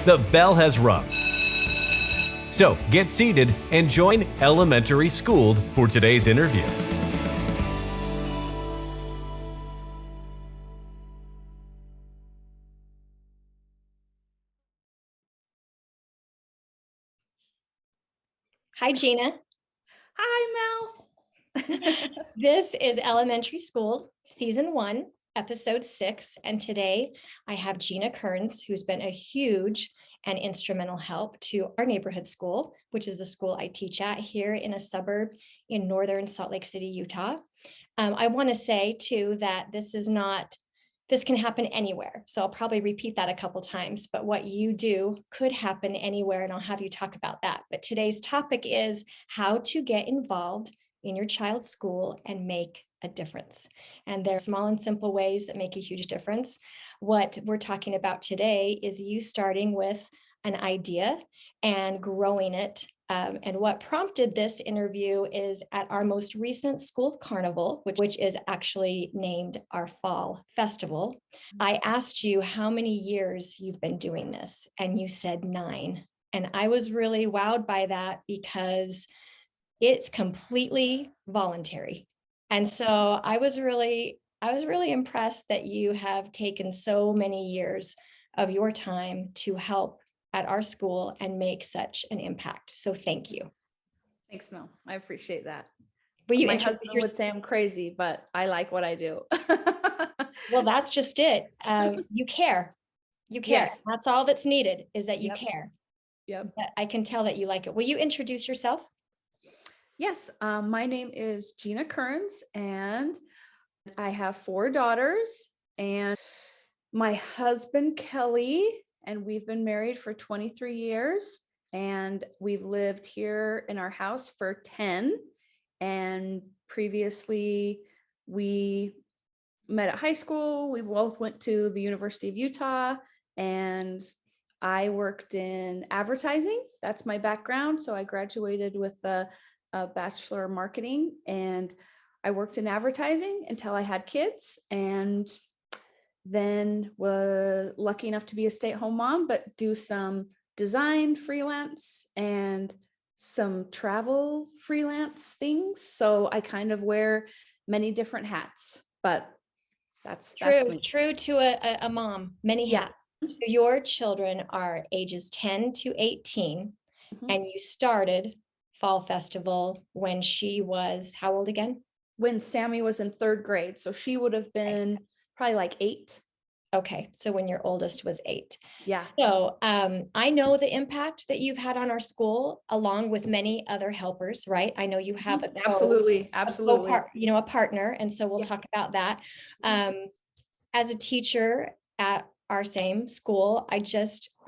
The bell has rung. So get seated and join Elementary Schooled for today's interview. Hi, Gina. Hi, Mel. This is Elementary School, Season 1, Episode 6. And today I have Gina Kearns, who's been a huge and instrumental help to our neighborhood school, which is the school I teach at here in a suburb in northern Salt Lake City, Utah. I want to say, too, that this can happen anywhere. So I'll probably repeat that a couple times, but what you do could happen anywhere, and I'll have you talk about that. But today's topic is how to get involved in your child's school and make a difference. And there are small and simple ways that make a huge difference. What we're talking about today is you starting with an idea and growing it. And what prompted this interview is at our most recent School Carnival, which is actually named our Fall Festival. I asked you how many years you've been doing this, and you said 9. And I was really wowed by that because it's completely voluntary. And so I was really impressed that you have taken so many years of your time to help at our school and make such an impact. So thank you. Thanks, Mel. I appreciate that. My husband would say I'm crazy, but I like what I do. Well, that's just it. You care. You care. Yes. That's all that's needed, is that you care. Yep. But I can tell that you like it. Will you introduce yourself? Yes. My name is Gina Kearns, and I have 4 daughters, and my husband, Kelly, and we've been married for 23 years, and we've lived here in our house for 10. And previously we met at high school. We both went to the University of Utah, and I worked in advertising. That's my background. So I graduated with a Bachelor of Marketing, and I worked in advertising until I had kids, and then was lucky enough to be a stay-at-home mom, but do some design freelance and some travel freelance things. So I kind of wear many different hats, but that's me. True to a mom, many hats. So your children are ages 10 to 18, and you started Fall Festival when she was how old again? When Sammy was in 3rd grade. So she would have been probably like 8. Okay, so when your oldest was 8. Yeah. So I know the impact that you've had on our school, along with many other helpers, right? I know you have a partner, and so we'll talk about that. As a teacher at our same school, I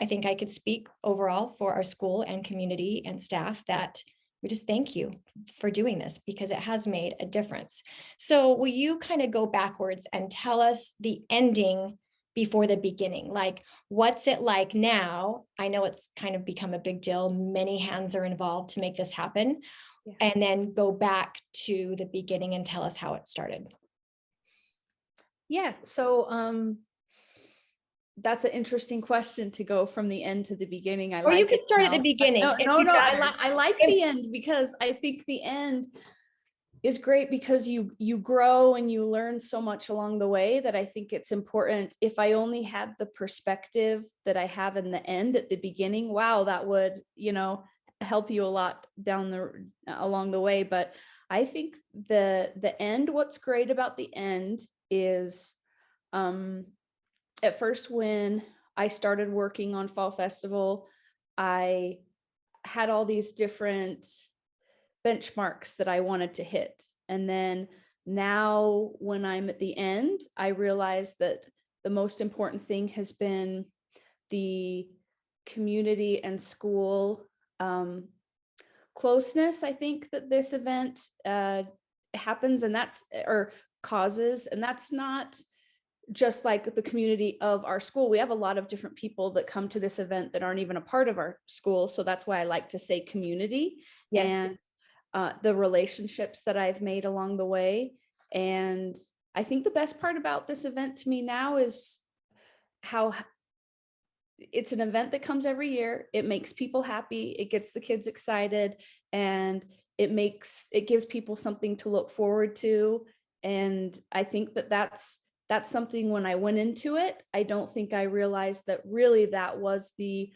think I could speak overall for our school and community and staff that we just thank you for doing this, because it has made a difference. So will you kind of go backwards and tell us the ending before the beginning? Like, what's it like now? I know it's kind of become a big deal. Many hands are involved to make this happen. Yeah. And then go back to the beginning and tell us how it started. Yeah. So that's an interesting question, to go from the end to the beginning. You could start at the beginning. No. I like the end, because I think the end is great, because you grow and you learn so much along the way, that I think it's important. If I only had the perspective that I have in the end at the beginning, wow, that would, help you a lot along the way. But I think the end, what's great about the end is, at first, when I started working on Fall Festival, I had all these different benchmarks that I wanted to hit. And then now when I'm at the end, I realize that the most important thing has been the community and school closeness. I think that this event happens, and causes, and that's not just like the community of our school. We have a lot of different people that come to this event that aren't even a part of our school. So that's why I like to say community. Yes. And the relationships that I've made along the way. And I think the best part about this event to me now is how it's an event that comes every year. It makes people happy. It gets the kids excited, and it gives people something to look forward to. And I think that that's something, when I went into it, I don't think I realized that really that was the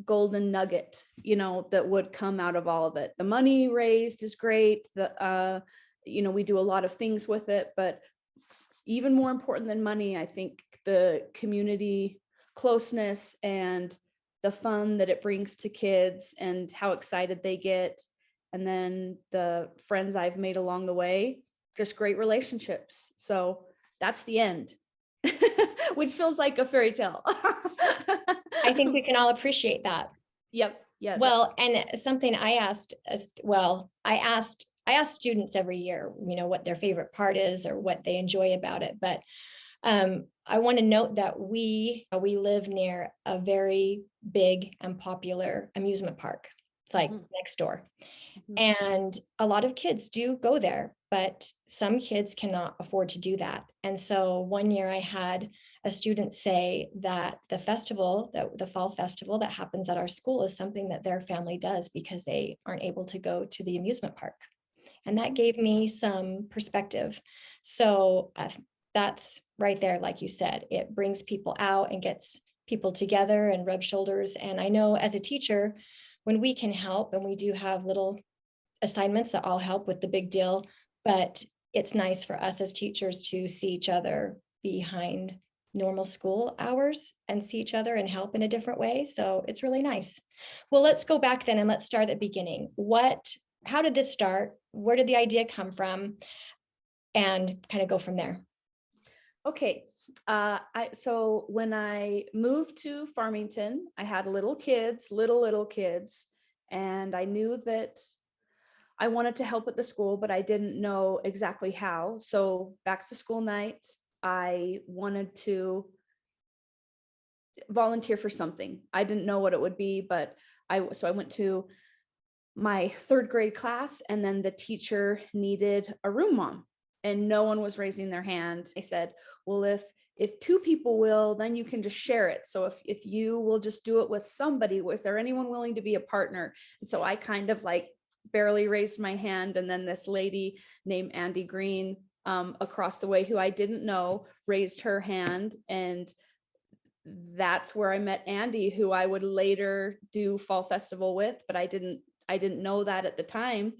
golden nugget, that would come out of all of it. The money raised is great. We do a lot of things with it, but even more important than money, I think the community closeness and the fun that it brings to kids and how excited they get. And then the friends I've made along the way, just great relationships. So that's the end, which feels like a fairy tale. I think we can all appreciate that. Yep. Yes. Well, and something I asked, I asked students every year, what their favorite part is or what they enjoy about it. But I want to note that we live near a very big and popular amusement park. It's like next door. And a lot of kids do go there, but some kids cannot afford to do that. And so one year I had a student say that the fall festival that happens at our school is something that their family does because they aren't able to go to the amusement park. And that gave me some perspective. So that's right there, like you said, it brings people out and gets people together and rub shoulders. And I know as a teacher, when we can help, and we do have little assignments that all help with the big deal, but it's nice for us as teachers to see each other behind normal school hours and see each other and help in a different way. So it's really nice. Well, let's go back then and let's start at the beginning. How did this start? Where did the idea come from? And kind of go from there. Okay. So when I moved to Farmington, I had little kids, and I knew that I wanted to help at the school, but I didn't know exactly how. So back to school night, I wanted to volunteer for something. I didn't know what it would be, but I went to my third grade class, and then the teacher needed a room mom, and no one was raising their hand. I said, well, if two people will, then you can just share it. So if you will just do it with somebody, was there anyone willing to be a partner? And so I kind of like barely raised my hand. And then this lady named Andy Green across the way, who I didn't know, raised her hand. And that's where I met Andy, who I would later do Fall Festival with, but I didn't know that at the time.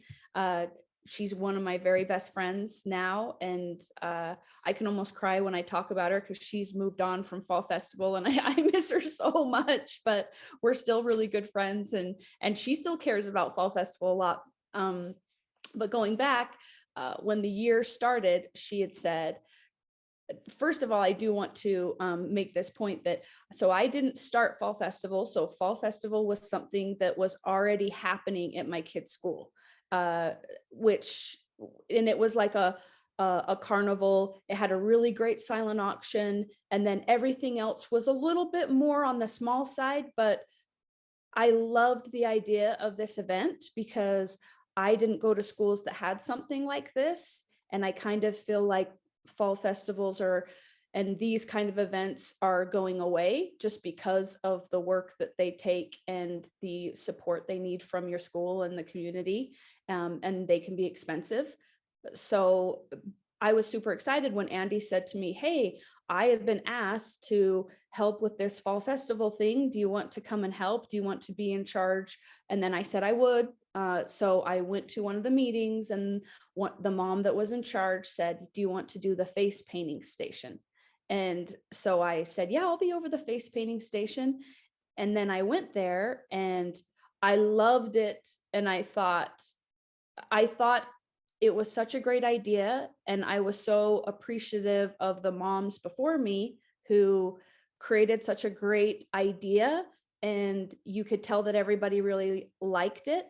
She's one of my very best friends now. And I can almost cry when I talk about her because she's moved on from Fall Festival, and I miss her so much, but we're still really good friends, and she still cares about Fall Festival a lot. But going back, when the year started, she had said, first of all, I do want to make this point that, so I didn't start Fall Festival. So Fall Festival was something that was already happening at my kids' school, and it was like a carnival. It had a really great silent auction. And then everything else was a little bit more on the small side, but I loved the idea of this event because I didn't go to schools that had something like this. And I kind of feel like fall festivals and these kind of events are going away just because of the work that they take and the support they need from your school and the community, and they can be expensive. So I was super excited when Andy said to me, hey, I have been asked to help with this fall festival thing. Do you want to come and help? Do you want to be in charge? And then I said I would. So I went to one of the meetings, and the mom that was in charge said, do you want to do the face painting station? And so I said, yeah, I'll be over the face painting station. And then I went there and I loved it. And I thought it was such a great idea. And I was so appreciative of the moms before me who created such a great idea. And you could tell that everybody really liked it.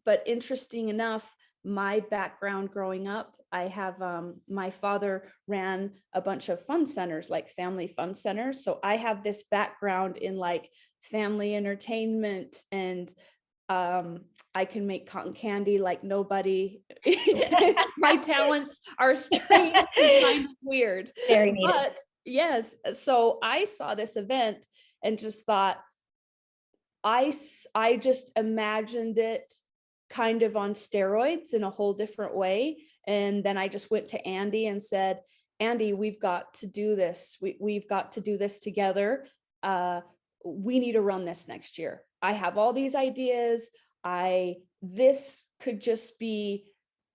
But interesting enough, my background growing up, I have my father ran a bunch of fun centers, like family fun centers. So I have this background in like family entertainment, and I can make cotton candy like nobody. My talents are strange and kind of weird. Very neat. Yes. So I saw this event and just thought, I just imagined it kind of on steroids in a whole different way. And then I just went to Andy and said, Andy, we've got to do this. We've got to do this together. We need to run this next year. I have all these ideas. This could just be,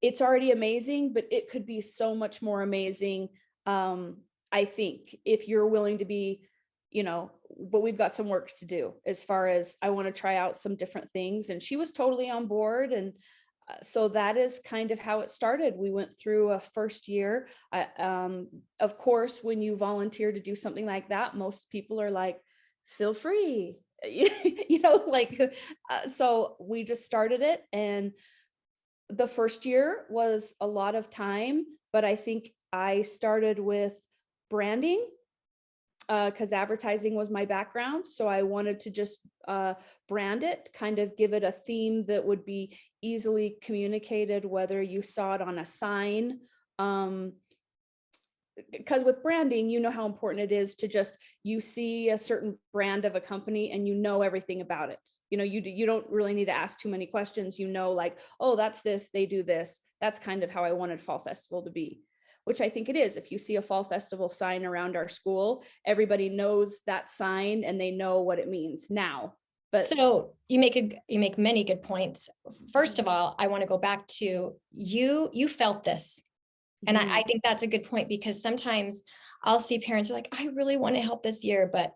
it's already amazing, but it could be so much more amazing. I think if you're willing to be, but we've got some work to do as far as I want to try out some different things. And she was totally on board. And so that is kind of how it started. We went through a first year. Of course, when you volunteer to do something like that, most people are like, feel free, so we just started it. And the first year was a lot of time, but I think I started with branding because advertising was my background. So I wanted to just brand it, kind of give it a theme that would be easily communicated, whether you saw it on a sign. Because with branding, you know how important it is to just, you see a certain brand of a company and you know everything about it. You don't really need to ask too many questions. Like, oh, that's this, they do this. That's kind of how I wanted Fall Festival to be, which I think it is. If you see a Fall Festival sign around our school, everybody knows that sign and they know what it means now. But so you make many good points. First of all, I want to go back to you felt this. And I think that's a good point, because sometimes I'll see parents are like, I really want to help this year, but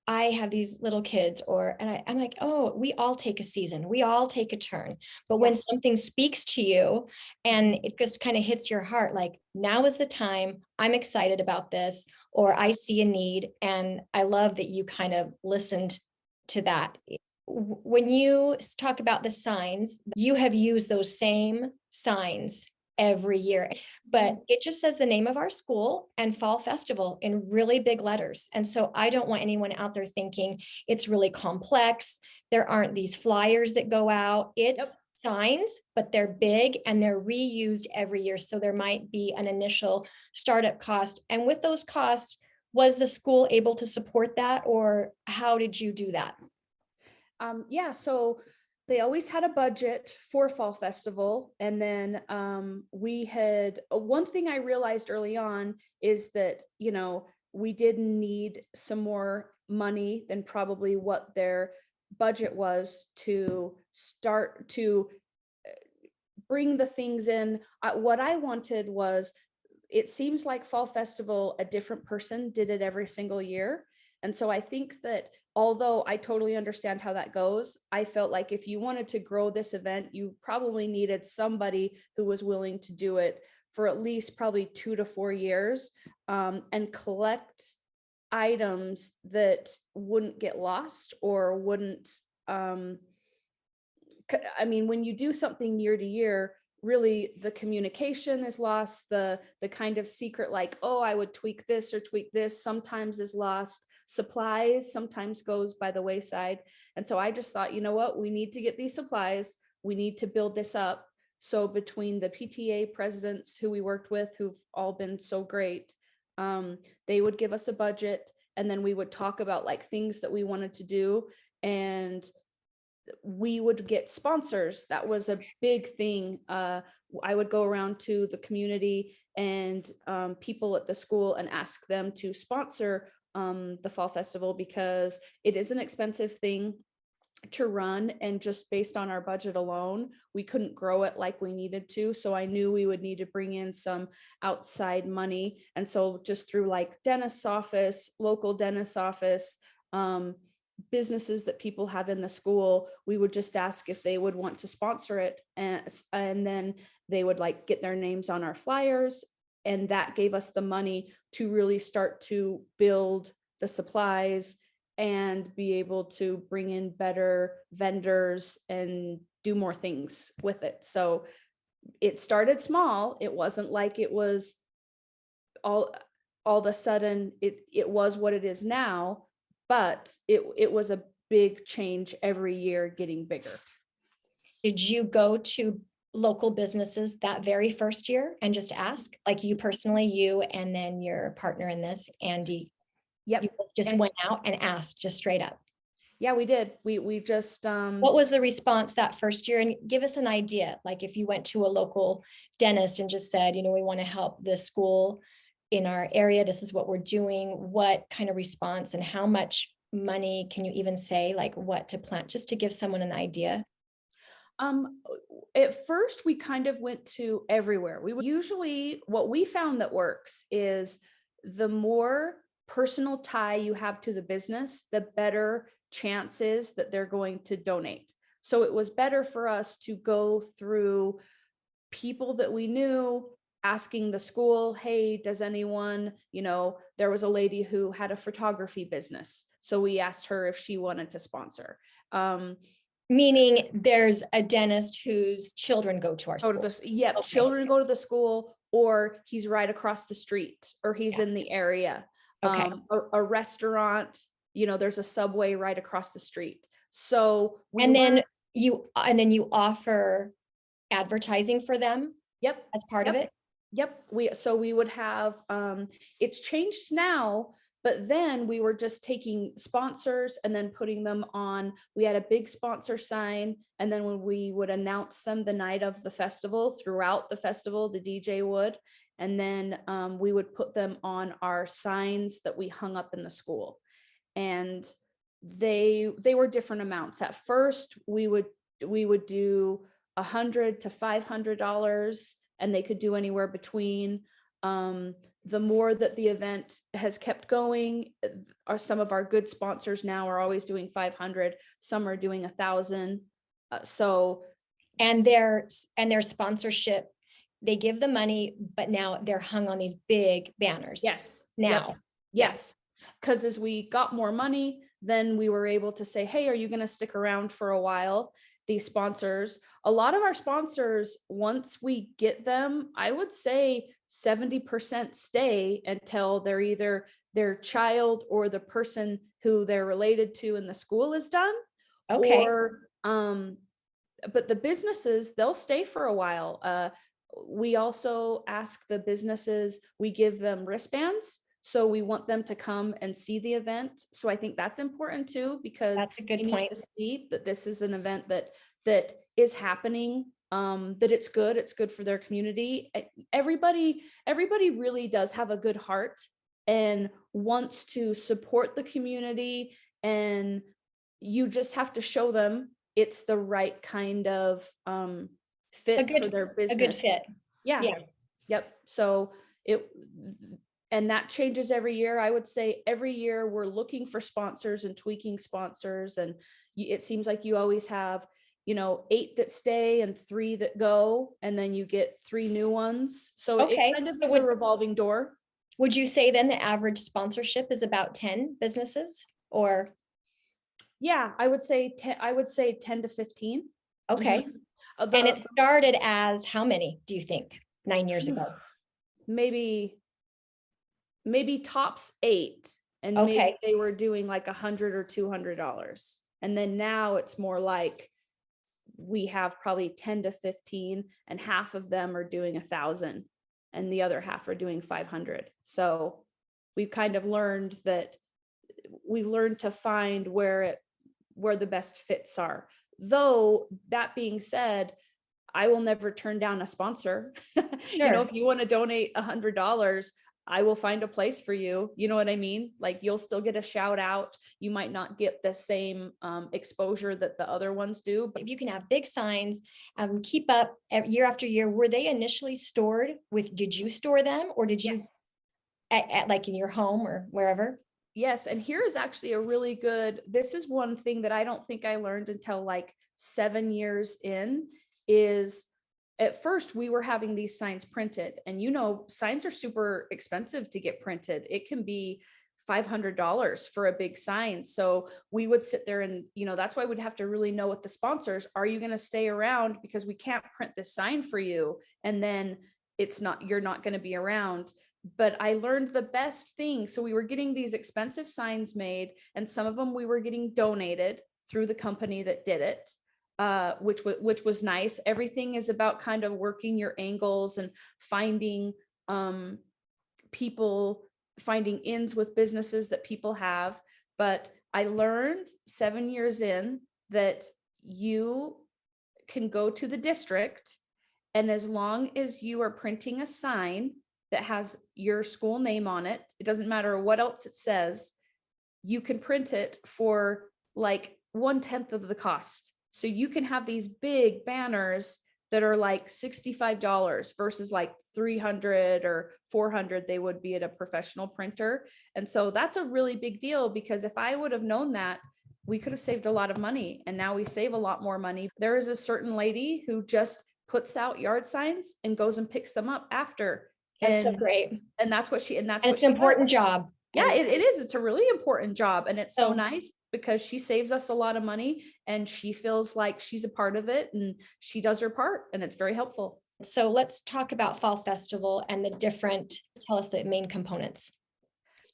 I have these little kids, and I'm like, oh, we all take a season, we all take a turn. But when something speaks to you and it just kind of hits your heart, like, now is the time, I'm excited about this, or I see a need. And I love that you kind of listened to that. When you talk about the signs, you have used those same signs every year, but it just says the name of our school and Fall Festival in really big letters. And so I don't want anyone out there thinking it's really complex. There aren't these flyers that go out. It's signs, but they're big and they're reused every year. So there might be an initial startup cost. And with those costs, was the school able to support that, or how did you do that? So they always had a budget for Fall Festival. And then we had one thing I realized early on is that, we didn't need some more money than probably what their budget was to start to bring the things in. What I wanted was, it seems like Fall Festival, a different person did it every single year. And so I think that, although I totally understand how that goes, I felt like if you wanted to grow this event, you probably needed somebody who was willing to do it for at least probably 2 to 4 years, and collect items that wouldn't get lost or wouldn't, when you do something year to year, really the communication is lost. The kind of secret, like, oh, I would tweak this or tweak this, sometimes is lost. Supplies sometimes goes by the wayside. And so I just thought, you know what, we need to get these supplies. We need to build this up. So between the PTA presidents who we worked with, who've all been so great, they would give us a budget, and then we would talk about like things that we wanted to do. And we would get sponsors. That was a big thing. I would go around to the community and people at the school and ask them to sponsor the Fall Festival, because it is an expensive thing to run, and just based on our budget alone, we couldn't grow it like we needed to. So I knew we would need to bring in some outside money. And so just through like dentist's office, local dentist's office, businesses that people have in the school, we would just ask if they would want to sponsor it, and then they would like get their names on our flyers, and that gave us the money to really start to build the supplies and be able to bring in better vendors and do more things with it. So it started small. It wasn't like it was all of a sudden it was what it is now, but it was a big change every year, getting bigger. Did you go to local businesses that very first year and just ask, like you personally, you and then your partner in this, Andy, you Yep. just And went out and asked just straight up? yeah, we did. We just, What was the response that first year? And give us an idea, like if you went to a local dentist and just said, we want to help this school in our area, this is what we're doing, what kind of response and how much money can you even say, like what to plant, just to give someone an idea? Um, at first we kind of went to everywhere. We would usually, what we found that works is the more personal tie you have to the business, the better chances that they're going to donate. So it was better for us to go through people that we knew, asking the school, hey, does anyone, there was a lady who had a photography business. So we asked her if she wanted to sponsor. Meaning there's a dentist whose children go to our Go to school. yep, Okay. children go to the school, or he's right across the street, or he's in the area. Okay. A restaurant, there's a Subway right across the street. So And then you offer advertising for them yep, as part of it? Yep. We would have, it's changed now, but then we were just taking sponsors and then putting them on. We had a big sponsor sign, and then when we would announce them the night of the festival, throughout the festival, the DJ would, and then we would put them on our signs that we hung up in the school. And they were different amounts. At first, we would do $100 to $500, and they could do anywhere between. The more that the event has kept going, some of our good sponsors now are always doing 500. Some are doing 1,000. And their sponsorship, they give the money, but now they're hung on these big banners. Yes. Now. Yep. Yes. Because as we got more money, then we were able to say, hey, are you going to stick around for a while? These sponsors, a lot of our sponsors, once we get them, I would say 70% stay until they're either their child or the person who they're related to in the school is done. Okay. Or, but the businesses, they'll stay for a while. We also ask the businesses, we give them wristbands. So we want them to come and see the event. So I think that's important too, because that's a good you point. need to see that this is an event that is happening, that it's good for their community. Everybody really does have a good heart and wants to support the community, and you just have to show them it's the right kind of fit for their business. A good fit. Yeah. Yep. So and that changes every year. I would say every year we're looking for sponsors and tweaking sponsors. And it seems like you always have, 8 that stay and 3 that go, and then you get 3 new ones. So it kind of is a revolving door. Would you say then the average sponsorship is about 10 businesses, or? Yeah, I would say 10 to 15. Okay. Mm-hmm. And it started as how many, do you think, 9 years ago? Maybe tops 8, and maybe they were doing like $100 or $200. And then now it's more like we have probably 10 to 15, and half of them are doing 1,000 and the other half are doing 500. So we've kind of learned to find where the best fits are. Though that being said, I will never turn down a sponsor. Sure. If you want to donate $100, I will find a place for you. You know what I mean? Like, you'll still get a shout out. You might not get the same exposure that the other ones do. But if you can have big signs, keep up year after year. Were they initially stored did you store them, or did you at like in your home or wherever? Yes. And here is actually this is one thing that I don't think I learned until like 7 years in, is at first we were having these signs printed, and signs are super expensive to get printed. It can be $500 for a big sign. So we would sit there and, that's why we'd have to really know with the sponsors, are you going to stay around? Because we can't print this sign for you, and then you're not going to be around. But I learned the best thing. So we were getting these expensive signs made, and some of them we were getting donated through the company that did it. which was nice. Everything is about kind of working your angles and finding finding ins with businesses that people have. But I learned 7 years in that you can go to the district, and as long as you are printing a sign that has your school name on it, it doesn't matter what else it says, you can print it for like 1/10 of the cost. So you can have these big banners that are like $65 versus like 300 or 400 they would be at a professional printer. And so that's a really big deal, because if I would have known that, we could have saved a lot of money, and now we save a lot more money. There is a certain lady who just puts out yard signs and goes and picks them up after. That's so great. And that's what she, and that's And what it's an important does. job. Yeah, And it is. It's a really important job. And it's so So- nice because she saves us a lot of money, and she feels like she's a part of it, and she does her part, and it's very helpful. So let's talk about Fall Festival and the different, tell us the main components.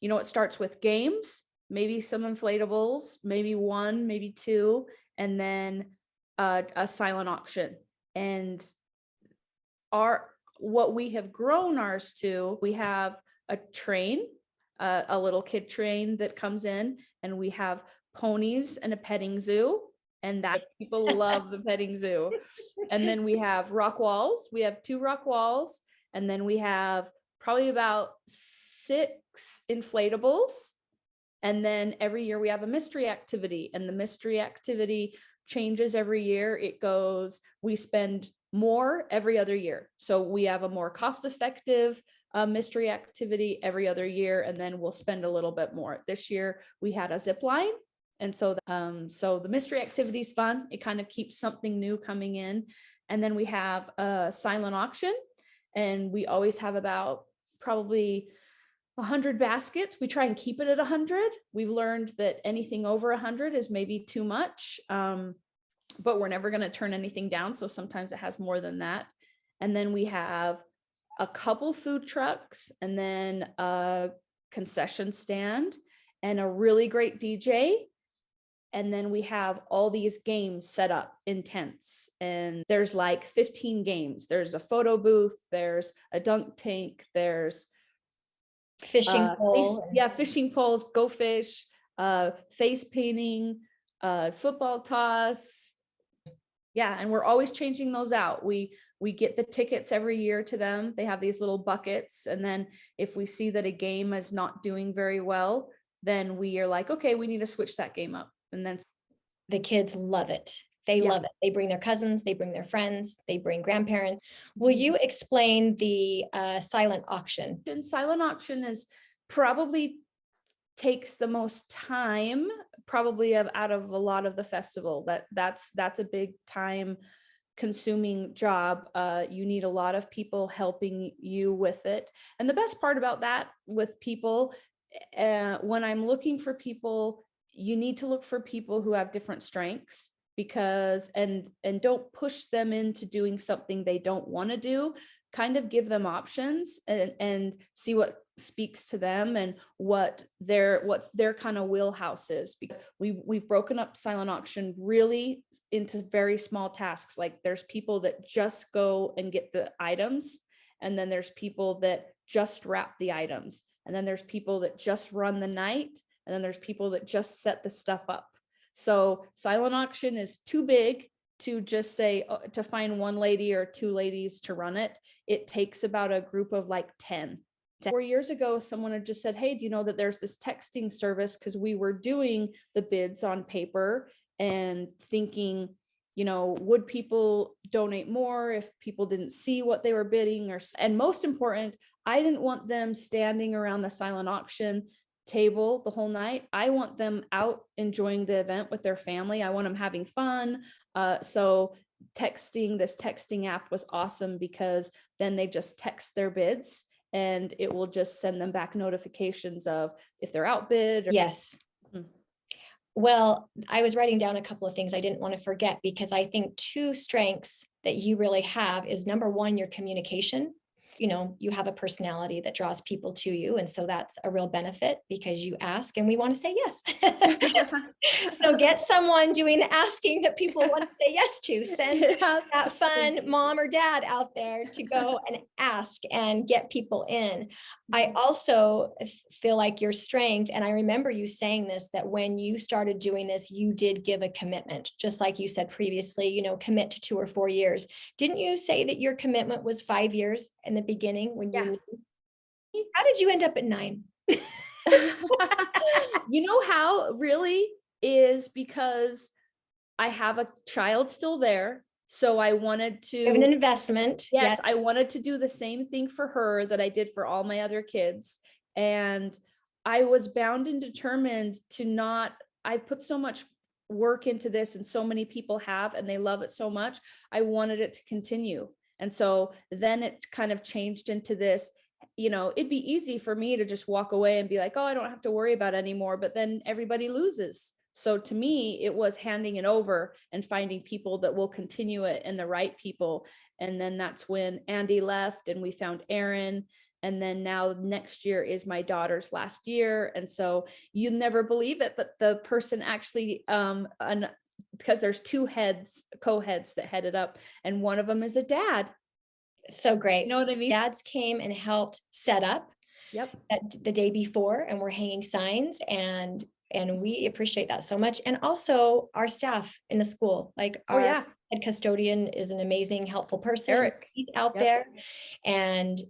You know, it starts with games, maybe some inflatables, maybe one, maybe two, and then a silent auction. And what we have grown ours to, we have a train, a little kid train that comes in, and we have ponies and a petting zoo, and that people love the petting zoo. And then we have rock walls. We have 2 rock walls, and then we have probably about 6 inflatables. And then every year we have a mystery activity, and the mystery activity changes every year. It goes, we spend more every other year. So we have a more cost-effective mystery activity every other year, and then we'll spend a little bit more. This year we had a zip line. And so the mystery activity is fun. It kind of keeps something new coming in. And then we have a silent auction, and we always have about probably 100 baskets. We try and keep it at 100. We've learned that anything over 100 is maybe too much, but we're never going to turn anything down. So sometimes it has more than that. And then we have a couple food trucks, and then a concession stand, and a really great DJ. And then we have all these games set up in tents, and there's like 15 games. There's a photo booth, there's a dunk tank, there's Fishing pole. fishing poles, go fish, face painting, football toss. Yeah, and we're always changing those out. We get the tickets every year to them. They have these little buckets, and then if we see that a game is not doing very well, then we are like, okay, we need to switch that game up. And then The kids love it. They love it. They bring their cousins, they bring their friends, they bring grandparents. Will you explain the silent auction? And silent auction is probably takes the most time, probably out of a lot of the festival. That's a big time consuming job. You need a lot of people helping you with it. And the best part about that with people, when I'm looking for people, you need to look for people who have different strengths, because and don't push them into doing something they don't want to do. Kind of give them options, and see what speaks to them and what's their kind of wheelhouse is. Because we've broken up silent auction really into very small tasks. Like there's people that just go and get the items, and then there's people that just wrap the items, and then there's people that just run the night, and then there's people that just set the stuff up. So silent auction is too big to just say, to find one lady or 2 ladies to run it. It takes about a group of like 10. 4 years ago, someone had just said, hey, do you know that there's this texting service? Because we were doing the bids on paper and thinking, would people donate more if people didn't see what they were bidding? And most important, I didn't want them standing around the silent auction table the whole night. I want them out enjoying the event with their family. I want them having fun. So this texting app was awesome, because then they just text their bids, and it will just send them back notifications of if they're outbid. Yes. Well, I was writing down a couple of things I didn't want to forget, because I think 2 strengths that you really have is, number one, your communication. you have a personality that draws people to you. And so that's a real benefit because you ask and we want to say yes. So get someone doing the asking that people want to say yes to. Send that fun mom or dad out there to go and ask and get people in. I also feel like your strength, and I remember you saying this, that when you started doing this, you did give a commitment, just like you said previously, commit to 2 or 4 years. Didn't you say that your commitment was 5 years in the beginning when you knew? How did you end up at 9? You know how really is because I have a child still there. So I wanted to Have an investment. Yes, I wanted to do the same thing for her that I did for all my other kids. And I was bound and determined to not, I put so much work into this and so many people have, and they love it so much. I wanted it to continue. And so then it kind of changed into this, it'd be easy for me to just walk away and be like, oh, I don't have to worry about it anymore. But then everybody loses. So to me, it was handing it over and finding people that will continue it and the right people. And then that's when Andy left and we found Aaron. And then now next year is my daughter's last year. And so you'll never believe it, but the person actually, because there's 2 co-heads that headed up, and one of them is a dad. So great. You know what I mean? Dads came and helped set up the day before, and we're hanging signs, and we appreciate that so much. And also our staff in the school, like our head custodian is an amazing, helpful person. Eric. He's out there. And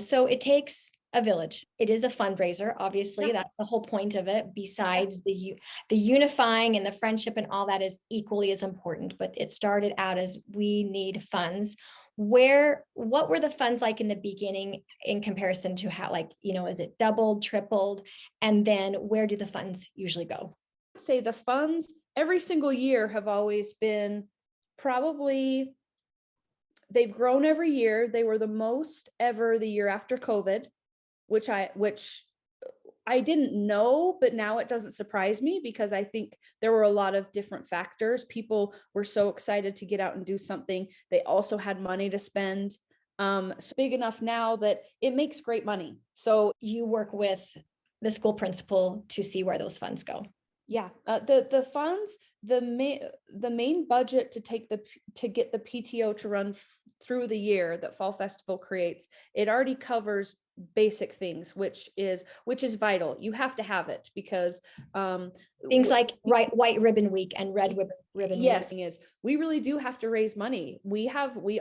so it takes a village. It is a fundraiser, obviously. That's the whole point of it. Besides the unifying and the friendship and all that is equally as important, but it started out as we need funds. What were the funds like in the beginning in comparison to how, is it doubled, tripled? And then where do the funds usually go? I'd say the funds every single year have always been probably, they've grown every year. They were the most ever the year after COVID, which I didn't know, but now it doesn't surprise me because I think there were a lot of different factors. People were so excited to get out and do something. They also had money to spend. It's big enough now that it makes great money. So you work with the school principal to see where those funds go. Yeah, the funds, the main budget to get the PTO to run through the year that Fall Festival creates, it already covers basic things, which is vital. You have to have it because things like white ribbon week and red ribbon yes week. Is we really do have to raise money. We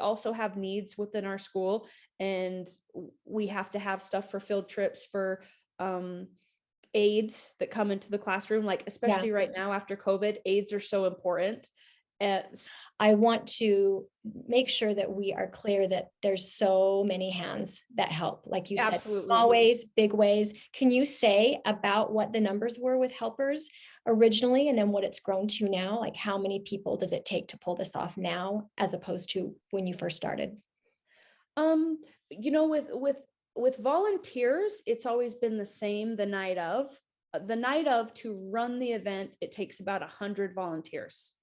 also have needs within our school, and we have to have stuff for field trips, for aides that come into the classroom, like especially right now after COVID, aides are so important. I want to make sure that we are clear that there's so many hands that help, like you said, small ways, big ways. Can you say about what the numbers were with helpers originally and then what it's grown to now? Like how many people does it take to pull this off now as opposed to when you first started? With volunteers, it's always been the same. The night of to run the event, it takes about 100 volunteers.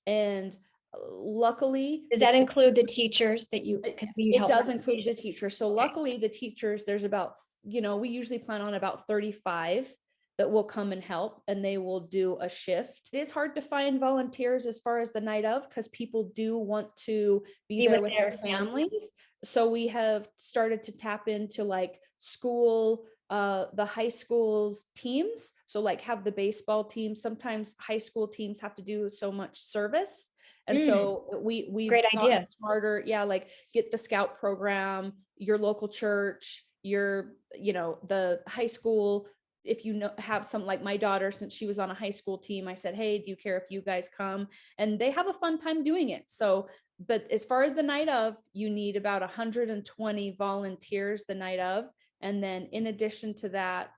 And luckily, does that include the teachers that it does include the teachers. So luckily the teachers, there's about, we usually plan on about 35 that will come and help, and they will do a shift. It is hard to find volunteers as far as the night of, because people do want to be there with their families. So we have started to tap into like school, the high school's teams. So like have the baseball team. Sometimes high school teams have to do so much service. And so we've great idea. Smarter. Yeah. Like get the scout program, your local church, the high school. If have some, like my daughter, since she was on a high school team, I said, hey, do you care if you guys come? And they have a fun time doing it. So, but as far as the night of, you need about 120 volunteers the night of. And then in addition to that,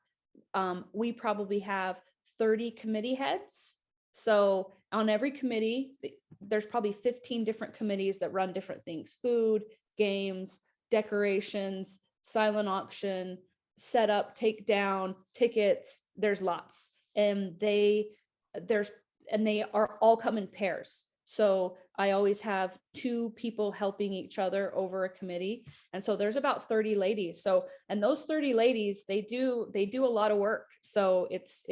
we probably have 30 committee heads. So on every committee, there's probably 15 different committees that run different things: food, games, decorations, silent auction, set up, take down, tickets. There's lots. And they are all come in pairs. So I always have 2 people helping each other over a committee. And so there's about 30 ladies. So, and those 30 ladies, they do a lot of work. So it's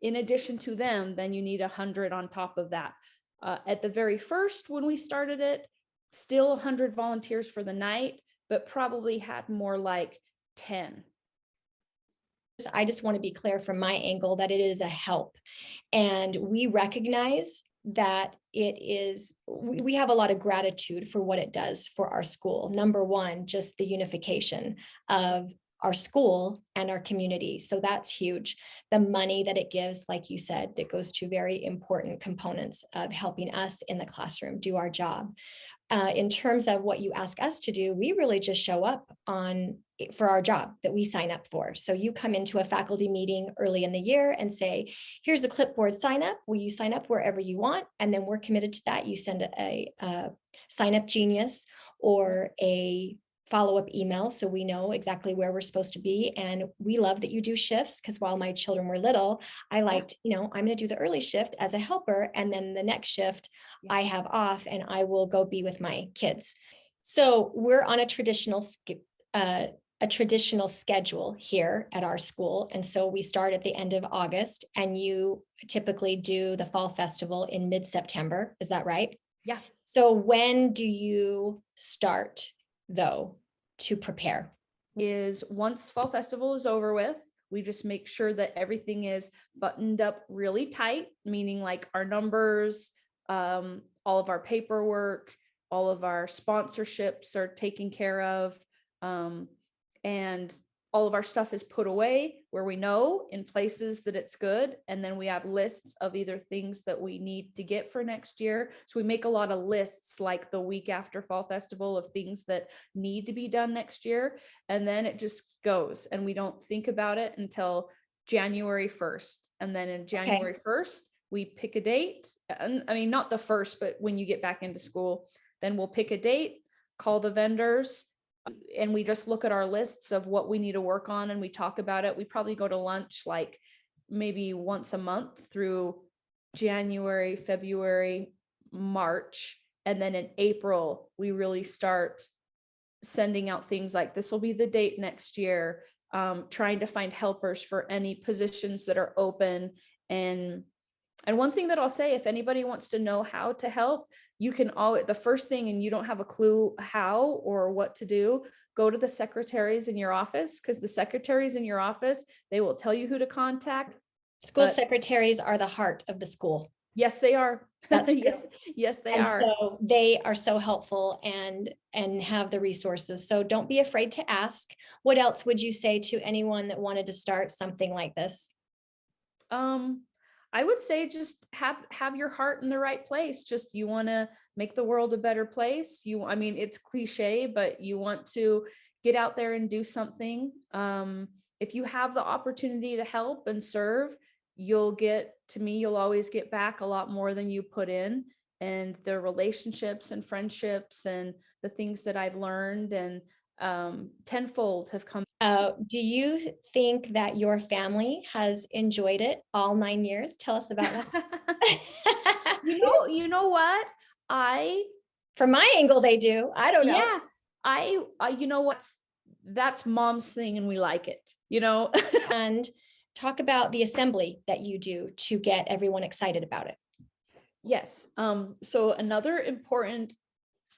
in addition to them, then you need 100 on top of that. At the very first, when we started it, still 100 volunteers for the night, but probably had more like 10. I just want to be clear from my angle that it is a help. And we recognize that we have a lot of gratitude for what it does for our school. Number one, just the unification of our school and our community. So that's huge. The money that it gives, like you said, that goes to very important components of helping us in the classroom do our job. In terms of what you ask us to do, we really just show up for our job that we sign up for. So you come into a faculty meeting early in the year and say, here's a clipboard sign up. Will you sign up wherever you want? And then we're committed to that. You send a sign up genius or a follow-up email so we know exactly where we're supposed to be. And we love that you do shifts, because while my children were little, I liked, I'm going to do the early shift as a helper, and then the next shift I have off and I will go be with my kids. So we're on a traditional schedule here at our school. And so we start at the end of August, and you typically do the fall festival in mid-September. Is that right? Yeah. So when do you start, though, to prepare? Is once fall festival is over with, we just make sure that everything is buttoned up really tight, meaning like our numbers, all of our paperwork, all of our sponsorships are taken care of, and all of our stuff is put away where we know, in places that it's good. And then we have lists of either things that we need to get for next year. So we make a lot of lists like the week after fall festival of things that need to be done next year. And then it just goes, and we don't think about it until January 1st. And then in January 1st, we pick a date. And I mean, not the first, but when you get back into school, then we'll pick a date, call the vendors, and we just look at our lists of what we need to work on, and we talk about it. We probably go to lunch like maybe once a month through January, February, March. And then in April, we really start sending out things like, this will be the date next year, trying to find helpers for any positions that are open. And one thing that I'll say, if anybody wants to know how to help, you can always, the first thing, and you don't have a clue how or what to do, go to the secretaries in your office, because the secretaries in your office, they will tell you who to contact. School secretaries are the heart of the school. Yes, they are. That's yes, they are. So they are so helpful and have the resources. So don't be afraid to ask. What else would you say to anyone that wanted to start something like this? I would say just have your heart in the right place. Just, you want to make the world a better place. I mean, it's cliche, but you want to get out there and do something. If you have the opportunity to help and serve, you'll always get back a lot more than you put in. And the relationships and friendships and the things that I've learned and tenfold have come. Do you think that your family has enjoyed it all 9 years? Tell us about that. You know what? From my angle, they do. I don't know. Yeah, I you know what? That's mom's thing, and we like it, And talk about the assembly that you do to get everyone excited about it. Yes. So another important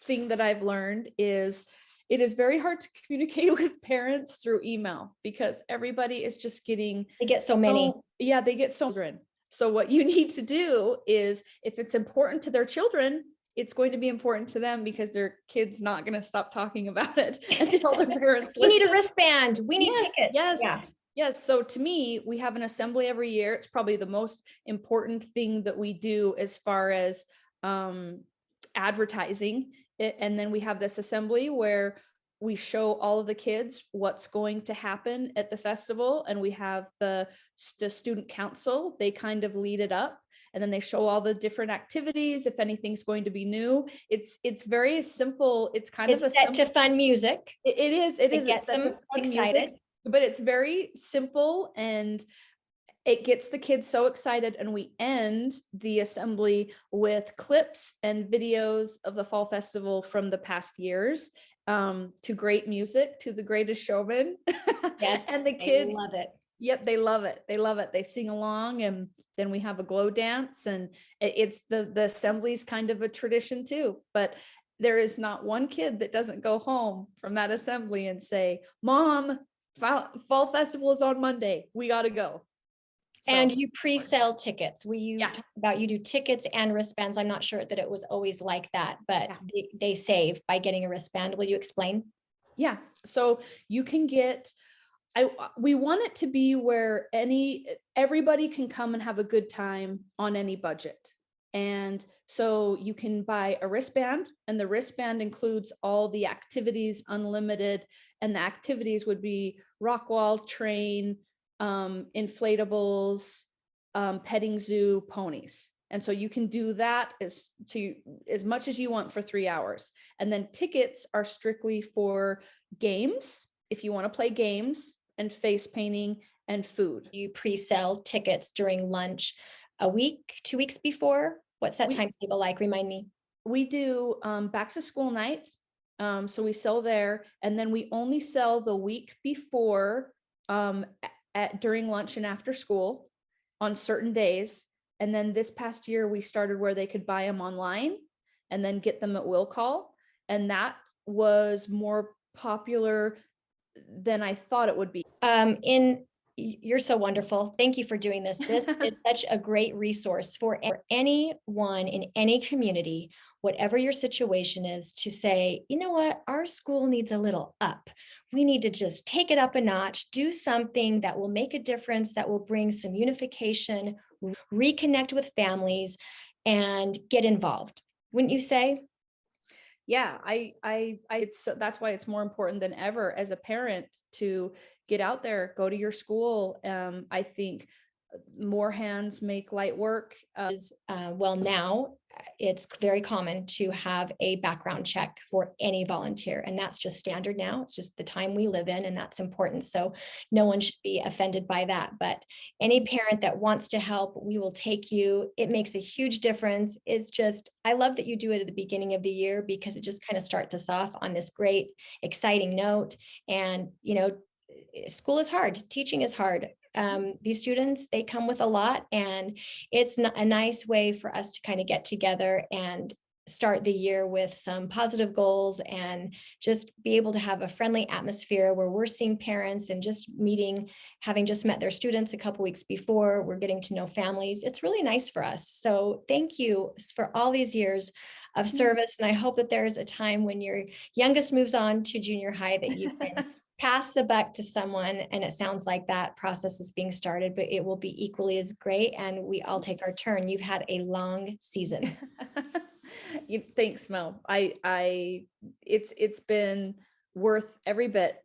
thing that I've learned is it is very hard to communicate with parents through email, because everybody is just they get so many. Yeah, they get so children. So what you need to do is, if it's important to their children, it's going to be important to them, because their kid's not going to stop talking about it until their parents We need a wristband. We need tickets. Yes. Yeah. Yes. So to me, we have an assembly every year. It's probably the most important thing that we do as far as advertising. And then we have this assembly where we show all of the kids what's going to happen at the festival. And we have the student council, they kind of lead it up. And then they show all the different activities, if anything's going to be new. It's very simple. It's set to fun music. It is. It's set to fun music, but it's very simple. And it gets the kids so excited, and we end the assembly with clips and videos of the fall festival from the past years, to great music, to The Greatest Showman. Yes, And the I kids love it. Yep, they love it. They love it. They sing along, and then we have a glow dance, and it's the assembly's kind of a tradition too. But there is not one kid that doesn't go home from that assembly and say, "Mom, fall festival is on Monday. We got to go." And So, you pre-sell tickets. You yeah, talk about you do tickets and wristbands. I'm not sure that it was always like that, but yeah. they save by getting a wristband. Will you explain? Yeah. So you can get, we want it to be where everybody can come and have a good time on any budget. And so you can buy a wristband, and the wristband includes all the activities, unlimited, and the activities would be rock wall, train, inflatables, petting zoo, ponies. And so you can do that as much as you want for 3 hours. And then tickets are strictly for games, if you want to play games, and face painting and food. You pre-sell tickets during lunch a week, 2 weeks before? What's that timetable like? Remind me. We do back to school night. So we sell there, and then we only sell the week before, during lunch and after school on certain days. And then this past year we started where they could buy them online and then get them at will call. And that was more popular than I thought it would be. You're so wonderful. Thank you for doing this. This is such a great resource for anyone in any community, whatever your situation is, to say, you know what, our school needs a little up. We need to just take it up a notch, do something that will make a difference, that will bring some unification, reconnect with families, and get involved. Wouldn't you say? Yeah, that's why it's more important than ever as a parent to get out there, go to your school. I think more hands make light work. Well, now it's very common to have a background check for any volunteer, and that's just standard now. It's just the time we live in, and that's important. So no one should be offended by that. But any parent that wants to help, we will take you. It makes a huge difference. It's just, I love that you do it at the beginning of the year, because it just kind of starts us off on this great, exciting note. And, school is hard. Teaching is hard. These students, they come with a lot, and it's a nice way for us to kind of get together and start the year with some positive goals, and just be able to have a friendly atmosphere where we're seeing parents and just having just met their students a couple weeks before, we're getting to know families. It's really nice for us. So thank you for all these years of service. And I hope that there's a time when your youngest moves on to junior high that you can pass the buck to someone. And it sounds like that process is being started, but it will be equally as great. And we all take our turn. You've had a long season. Thanks, Mel. It's been worth every bit,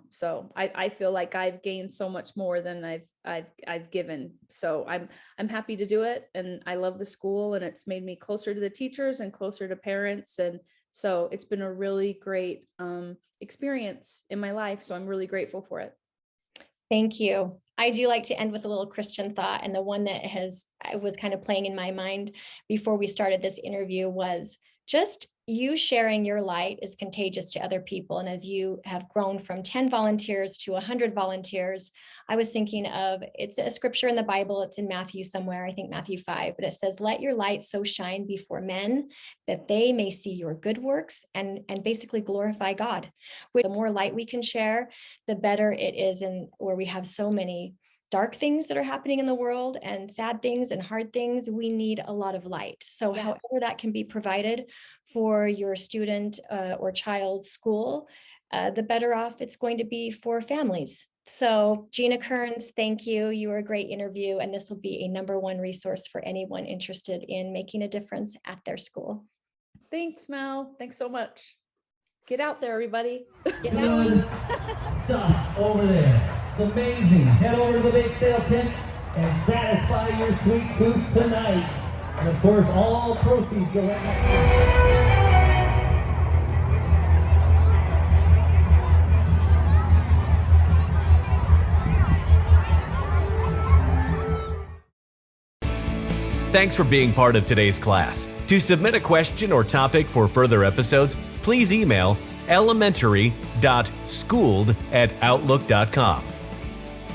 so I feel like I've gained so much more than I've given. So I'm happy to do it. And I love the school, and it's made me closer to the teachers and closer to parents. And so it's been a really great experience in my life. So I'm really grateful for it. Thank you. I do like to end with a little Christian thought. And the one that was kind of playing in my mind before we started this interview was just you sharing your light is contagious to other people. And as you have grown from 10 volunteers to 100 volunteers, I was thinking of, it's a scripture in the Bible. It's in Matthew somewhere, I think Matthew 5, but it says, let your light so shine before men that they may see your good works and basically glorify God. The more light we can share, the better it is. And where we have so many dark things that are happening in the world and sad things and hard things, we need a lot of light. So however that can be provided for your student or child's school, the better off it's going to be for families. So Gina Kearns, thank you. You were a great interview, and this will be a #1 resource for anyone interested in making a difference at their school. Thanks, Mel. Thanks so much. Get out there, everybody. Get out. Good stuff over there. It's amazing. Head over to the bake sale tent and satisfy your sweet tooth tonight. And of course, all proceeds go right back. Thanks for being part of today's class. To submit a question or topic for further episodes, please email elementary.schooled@outlook.com.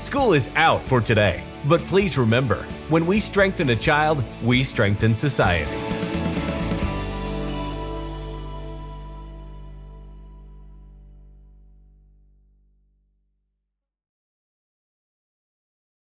School is out for today, but please remember, when we strengthen a child, we strengthen society.